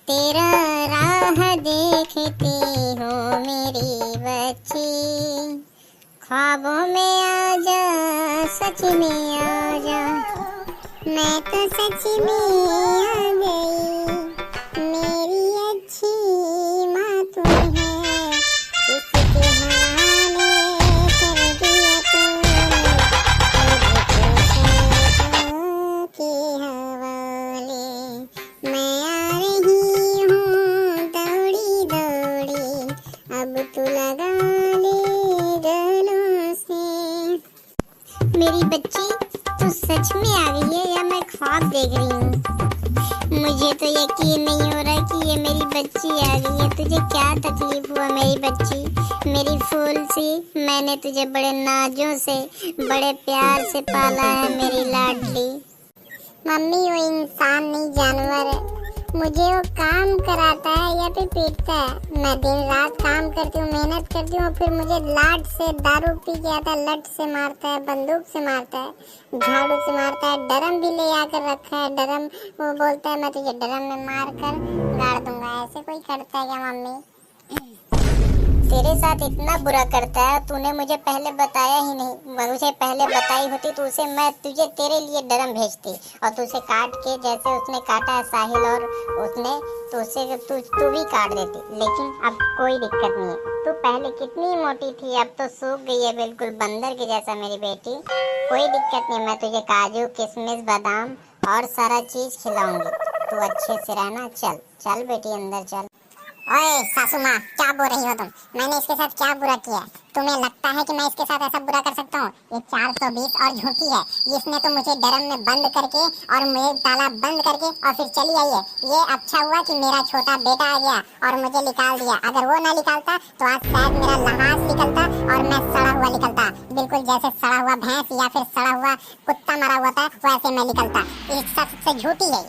तेरा राह देखती हूँ मेरी बच्ची, ख्वाबों में आजा, सच में आजा, मैं तो सच में आ गई, मेरी अच्छी माँ तू है, किसके हवाले कर दिया तूने, मुझको के हवाले, मैं आ रही हूँ दौड़ी दौड़ी, अब तू लगा ले गलों से। मेरी बच्ची, तू सच में आ गई है या मैं ख्वाब देख रही हूँ? मुझे तो यकीन नहीं हो रहा कि ये मेरी बच्ची आ गई है। तुझे क्या तकलीफ हुआ मेरी बच्ची, मेरी फूल सी? मैंने तुझे बड़े नाजों से, बड़े प्यार से पाला है मेरी लाडली। मम्मी, वो इंसान नहीं जानवर है, मुझे वो काम कराता है या फिर पीटता है। मैं दिन रात काम करती हूँ, मेहनत करती हूँ, फिर मुझे लाड से, दारू पी के आता है, लठ से मारता है, बंदूक से मारता है, झाड़ू से मारता है, ड्रम भी ले आकर रखा है। ड्रम, वो बोलता है मैं तुझे ड्रम में मार कर गाड़ दूंगा। ऐसे कोई करता है क्या मम्मी? तेरे साथ इतना बुरा करता है, तूने मुझे पहले बताया ही नहीं। मुझे पहले बताई होती तो उसे मैं तुझे तेरे लिए ड्रम भेजती और तू उसे काट के, जैसे उसने काटा है साहिल और उसने, तो उसे तू भी काट देती। लेकिन अब कोई दिक्कत नहीं है। तू पहले कितनी मोटी थी, अब तो सूख गई है बिल्कुल बंदर के जैसा मेरी बेटी। कोई दिक्कत नहीं, मैं तुझे काजू, किशमिश, बादाम और सारा चीज खिलाऊंगी। तू अच्छे से रहना। चल चल बेटी, अंदर चल। ओए सासू माँ, क्या बोल रही हो तुम? मैंने इसके साथ क्या बुरा किया? तुम्हें लगता है कि मैं इसके साथ ऐसा बुरा कर सकता हूँ? ये 420 और झूठी है। इसने तो मुझे ड्रम में बंद करके और मुझे ताला बंद करके और फिर चली आई है। ये अच्छा हुआ कि मेरा छोटा बेटा आ गया और मुझे निकाल दिया। अगर वो ना निकालता तो आज शायद मेरा लहास निकलता और मैं सड़ा हुआ निकलता, बिल्कुल जैसे सड़ा हुआ भैंस या फिर सड़ा हुआ कुत्ता मरा हुआ था, वैसे मैं निकलता। ये सबसे झूठी है।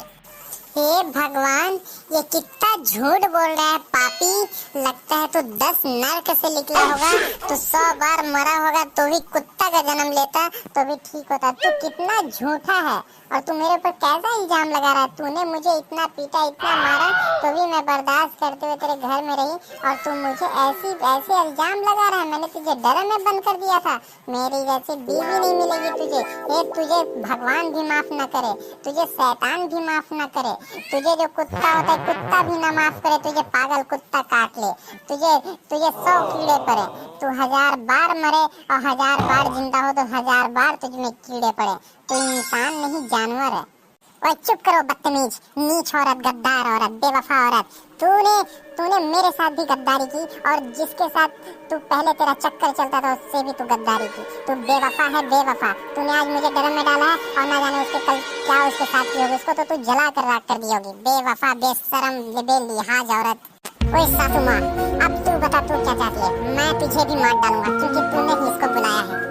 हे भगवान, ये कितना झूठ बोल रहा है पापी। लगता है तू 10 नरक से निकला होगा, तो 100 बार मरा होगा तो भी कुत्ता का जन्म लेता तो भी ठीक होता। तू कितना झूठा है और तू मेरे ऊपर कैसा इल्जाम लगा रहा है? तूने मुझे इतना पीटा, इतना मारा, तो भी मैं बर्दाश्त करते हुए तेरे घर में रही और तू मुझे ऐसे इल्जाम लगा रहा है। मैंने तुझे डर में बंद कर दिया था। मेरी जैसी बीवी नहीं मिलेगी तुझे। ये तुझे भगवान भी माफ न करे, तुझे शैतान भी माफ न करे, तुझे जो कुत्ता होता है कुत्ता भी ना माफ करे, तुझे पागल कुत्ता काट ले, तुझे 100 कीड़े पड़े, तू 1000 बार मरे और 1000 बार जिंदा हो तो 1000 बार तुझमें कीड़े पड़े। तू इंसान नहीं जानवर है। ओए चुप करो बदतमीज, नीच औरत, गद्दार औरत, बेवफा औरत। तूने मेरे साथ भी गद्दारी की और जिसके साथ तू पहले तेरा चक्कर चलता था उससे भी तू गद्दारी की। तू बेवफा है, बेवफा। तूने आज मुझे ड्रम में डाला है और ना जाने उसके कल क्या उसके साथ की होगी। उसको तो तू जला कर राख कर दी होगी। बेवफा, बेशरम, बेलिहाज औरत। ओए सासू माँ, अब तू बता तू क्या चाहती है? मैं तुझे भी मार डालूंगा क्योंकि तूने ही इसको बुलाया है।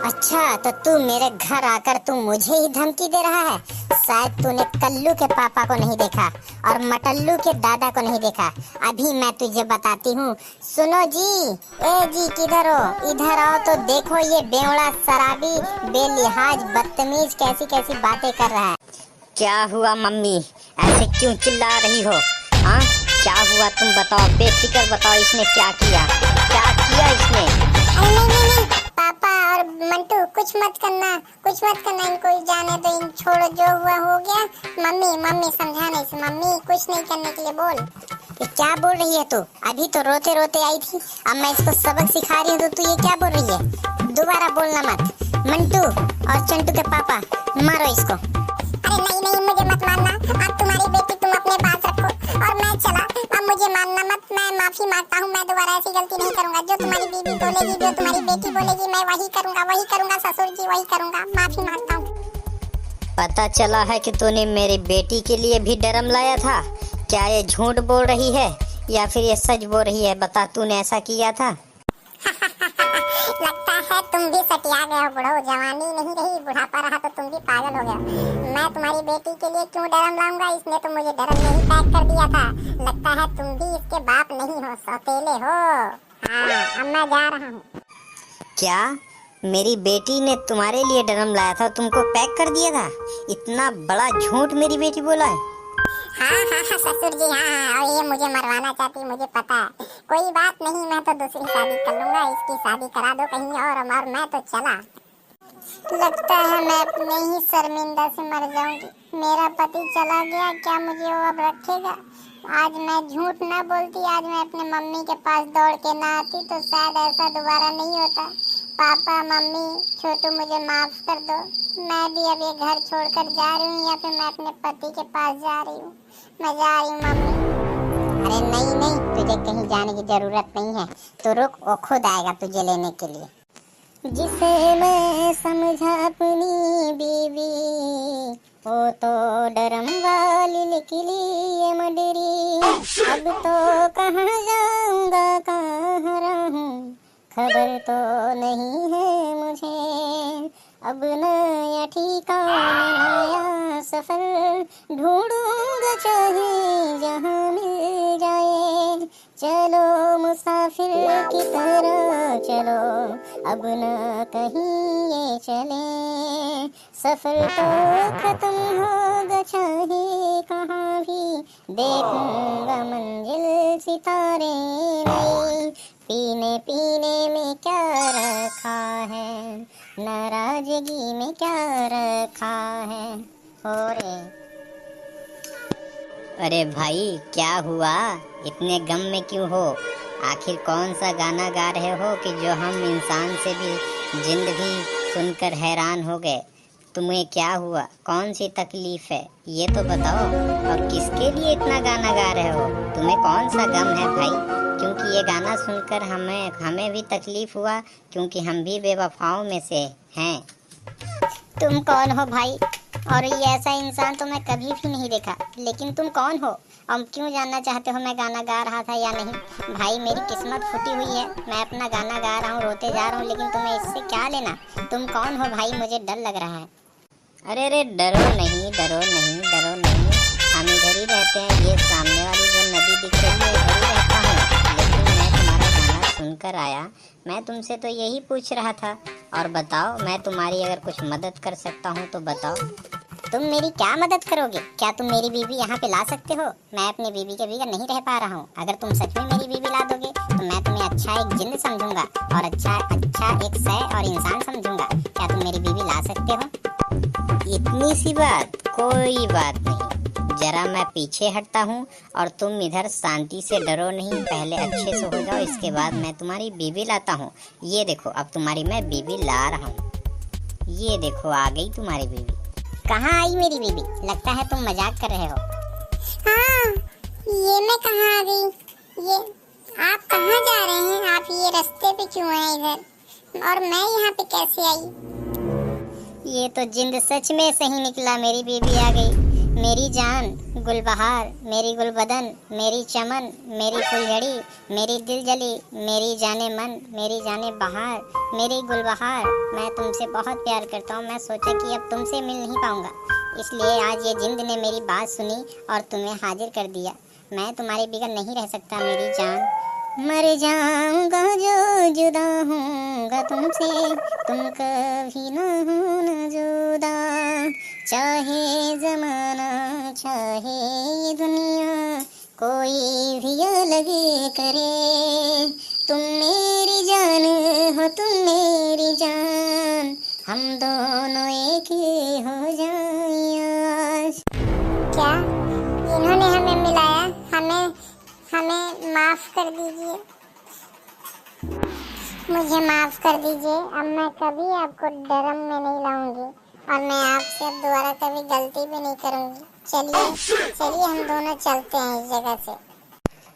अच्छा, तो तू मेरे घर आकर तू मुझे ही धमकी दे रहा है? शायद तूने कल्लू के पापा को नहीं देखा और मटल्लू के दादा को नहीं देखा। अभी मैं तुझे बताती हूँ। सुनो जी, ए जी, किधर हो? इधर आओ तो देखो ये बेवड़ा, शराबी, बेलिहाज, बदतमीज कैसी कैसी बातें कर रहा है। क्या हुआ मम्मी, ऐसे क्यों चिल्ला रही हो? हाँ, क्या हुआ तुम बताओ, बेफिक्र बताओ। इसने क्या किया इसने? अरे नहीं, पापा और मंटू, कुछ मत करना, इनको जाने दो, इन छोड़ो, जो हुआ हो गया। मम्मी समझाने से, मम्मी कुछ नहीं करने के लिए बोल। ये क्या बोल रही है तू? अभी तो रोते रोते आई थी, अब मैं इसको सबक सिखा रही हूँ तो तू ये क्या बोल रही है? दोबारा बोलना मत। मंटू और चंटू के पापा, मारो इसको। अरे नहीं, मुझे मत मारना। अब तुम्हारी बेटी तुम अपने पास रखो और मैं चला। अब मुझे मारना मत, मैं माफी मांगता हूँ। मैं दोबारा ऐसी गलती नहीं करूँगा। जो तुम्हारी बीबी बोलेगी, जो तुम्हारी बेटी बोलेगी, मैं वही करूँगा ससुर जी, वही करूँगा। माफी मांगता हूँ। पता चला है कि तूने मेरी बेटी के लिए भी ड्रम लाया था। क्या ये झूठ बोल रही है या फिर ये सच बोल रही है? बता, तूने ऐसा किया था? लगता है तुम भी सटिया गए हो बुढ़ो। जवानी नहीं रही, बुढ़ापा रहा तो तुम भी पागल हो गए। मैं तुम्हारी बेटी के लिए क्यों ड्रम लाऊंगा? इसने तो मुझे ड्रम में ही पैक कर दिया था। लगता है तुम भी इसके बाप नहीं हो, सौतेले हो। हाँ, अब मैं जा रहा हूँ। क्या मेरी बेटी ने तुम्हारे लिए ड्रम लाया था, तुमको पैक कर दिया था? इतना बड़ा झूठ मेरी बेटी बोला है? हाँ ससुर जी, हाँ। और ये मुझे मरवाना चाहती, मुझे पता है। कोई बात नहीं, मैं तो दूसरी शादी कर लूंगा, इसकी शादी करा दो कहीं और मैं तो चला। लगता है मैं अपने ही शर्मिंदा से मर जाऊंगी। मेरा पति चला गया, क्या मुझे वो अब रखेगा? आज मैं झूठ ना बोलती, आज मैं अपने मम्मी के पास दौड़ के ना आती तो शायद ऐसा दोबारा नहीं होता। पापा, मम्मी, छोटू, मुझे माफ कर दो। मैं भी अब ये घर छोड़कर जा रही हूँ, या फिर मैं अपने पति के पास जा रही हूँ। मैं जा रही हूँ मम्मी। अरे नहीं नहीं, तुझे कहीं जाने की जरूरत नहीं है। तो रुक, वो खुद आएगा तुझे लेने के लिए। जिसे मैं समझा अपनी बीवी, वो तो डरम वाली निकली ये मडरी। अब तो कहाँ जाऊंगा, कहाँ रहूं, खबर तो नहीं है मुझे। अब नया ठिकाना, नया सफर ढूंढूंगा, चाहे जहाँ मिल जाए। चलो मुसाफिर की तरह चलो, अब न कहीं ये चले। सफर तो खत्म होगा, चाहे कहाँ भी देखूंगा मंजिल सितारे नए। पीने पीने में क्या रखा है, नाराजगी में क्या रखा है। हो रे। अरे भाई, क्या हुआ? इतने गम में क्यों हो? आखिर कौन सा गाना गा रहे हो कि जो हम इंसान से भी जिंद भी सुनकर हैरान हो गए? तुम्हें क्या हुआ? कौन सी तकलीफ है ये तो बताओ। और किसके लिए इतना गाना गा रहे हो? तुम्हें कौन सा गम है भाई? क्योंकि ये गाना सुनकर हमें भी तकलीफ हुआ, क्योंकि हम भी बेवफाओं में से हैं। तुम कौन हो भाई? और ये ऐसा इंसान तो मैं कभी भी नहीं देखा। लेकिन तुम कौन हो और क्यों जानना चाहते हो मैं गाना गा रहा था या नहीं? भाई मेरी किस्मत फूटी हुई है, मैं अपना गाना गा रहा हूँ, रोते जा रहा हूँ, लेकिन तुम्हें इससे क्या लेना? तुम कौन हो भाई? मुझे डर लग रहा है। अरे डरो नहीं, डरो नहीं, डरो नहीं। हम इधर ही रहते हैं। ये सामने वाली जो नदी दिख रही है, इधर ही रहता हूँ। लेकिन मैं तुम्हारा गाना सुनकर आया। मैं तुमसे तो यही पूछ रहा था। और बताओ, मैं तुम्हारी अगर कुछ मदद कर सकता हूँ तो बताओ। तुम मेरी क्या मदद करोगे? क्या तुम मेरी बीवी यहाँ पे ला सकते हो? मैं अपनी बीवी के बगैर नहीं रह पा रहा हूँ। अगर तुम सच में मेरी बीवी ला दोगे तो मैं तुम्हें अच्छा एक जिंद समझूंगा और अच्छा एक सह और इंसान समझूंगा। क्या तुम मेरी बीवी ला सकते हो? इतनी सी बात? कोई बात नहीं। जरा मैं पीछे हटता हूँ और तुम इधर शांति से डरो नहीं। पहले अच्छे से हो जाओ, इसके बाद मैं तुम्हारी बीवी लाता हूँ। ये देखो, अब तुम्हारी मैं बीवी ला रहा हूँ। ये देखो, आ गई तुम्हारी बीवी। कहाँ आई मेरी बीवी? लगता है तुम मजाक कर रहे हो। हाँ, ये मैं कहाँ आ गई? ये आप कहाँ जा रहे हैं? आप ये रास्ते पे क्यों हैं इधर? और मैं यहाँ पे कैसे आई? ये तो जिंद सच में सही निकला, मेरी बीवी आ गई। मेरी जान, गुलबहार, मेरी गुलबदन, मेरी चमन, मेरी फुलझड़ी, मेरी दिलजली, मेरी जाने मन, मेरी जाने बहार, मेरी गुलबहार। मैं तुमसे बहुत प्यार करता हूँ। मैं सोचा कि अब तुमसे मिल नहीं पाऊंगा, इसलिए आज ये जिंद ने मेरी बात सुनी और तुम्हें हाजिर कर दिया। मैं तुम्हारे बगैर नहीं रह सकता मेरी जान। मर जाऊंगा जो जुदा होऊंगा तुमसे, तुम कभी ना होना जुदा। चाहे जमाना, चाहे ये दुनिया, कोई भी अलग करे, तुम मेरी जान हो, तुम मेरी जान, हम दोनों एक ही हो जाएं आज। क्या इन्होंने हमें मिलाया? हमें माफ कर दीजिए, मुझे माफ कर दीजिए। अब मैं कभी आपको डरम में नहीं लाऊंगी और मैं आपसे अब दोबारा कभी गलती भी नहीं करूंगी। चलिए हम दोनों चलते हैं इस जगह से।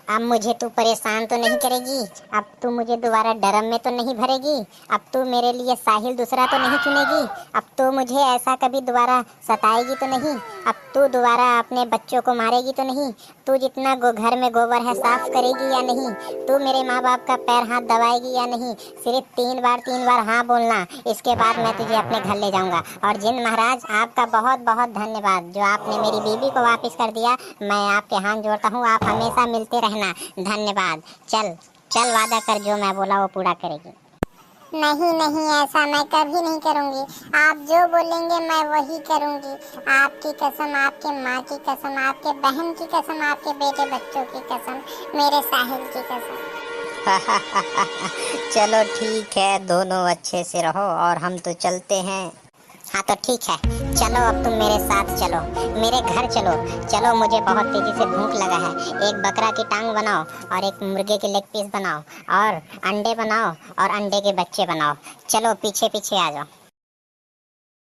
अब मुझे तू परेशान तो नहीं करेगी? अब तू मुझे दोबारा डरम में तो नहीं भरेगी? अब तू मेरे लिए साहिल दूसरा तो नहीं चुनेगी? अब तू मुझे ऐसा कभी दोबारा सताएगी तो नहीं? अब तू दोबारा अपने बच्चों को मारेगी तो नहीं? तू जितना घर में गोबर है साफ करेगी या नहीं? तू मेरे माँ बाप का पैर हाथ दबाएगी या नहीं? सिर्फ 3 बार हाँ बोलना, इसके बाद मैं तुझे अपने घर ले जाऊंगा। और जिन महाराज, आपका बहुत बहुत धन्यवाद जो आपने मेरी बीवी को वापस कर दिया। मैं आपके हाथ जोड़ता हूँ, आप हमेशा मिलते रहना। धन्यवाद। चल वादा कर, जो मैं बोला वो पूरा करेगी। नहीं नहीं, ऐसा मैं कभी नहीं करूंगी। आप जो बोलेंगे मैं वही करूंगी। आपकी कसम, आपके माँ की कसम, आपके बहन की कसम, आपके बेटे बच्चों की कसम, मेरे साहिल की कसम। चलो ठीक है, दोनों अच्छे से रहो और हम तो चलते हैं। हाँ तो ठीक है, चलो अब तुम मेरे साथ चलो, मेरे घर चलो। चलो, मुझे बहुत तेजी से भूख लगा है। एक बकरा की टांग बनाओ और एक मुर्गे के लेग पीस बनाओ और अंडे बनाओ और अंडे के बच्चे बनाओ। चलो पीछे पीछे आ जाओ।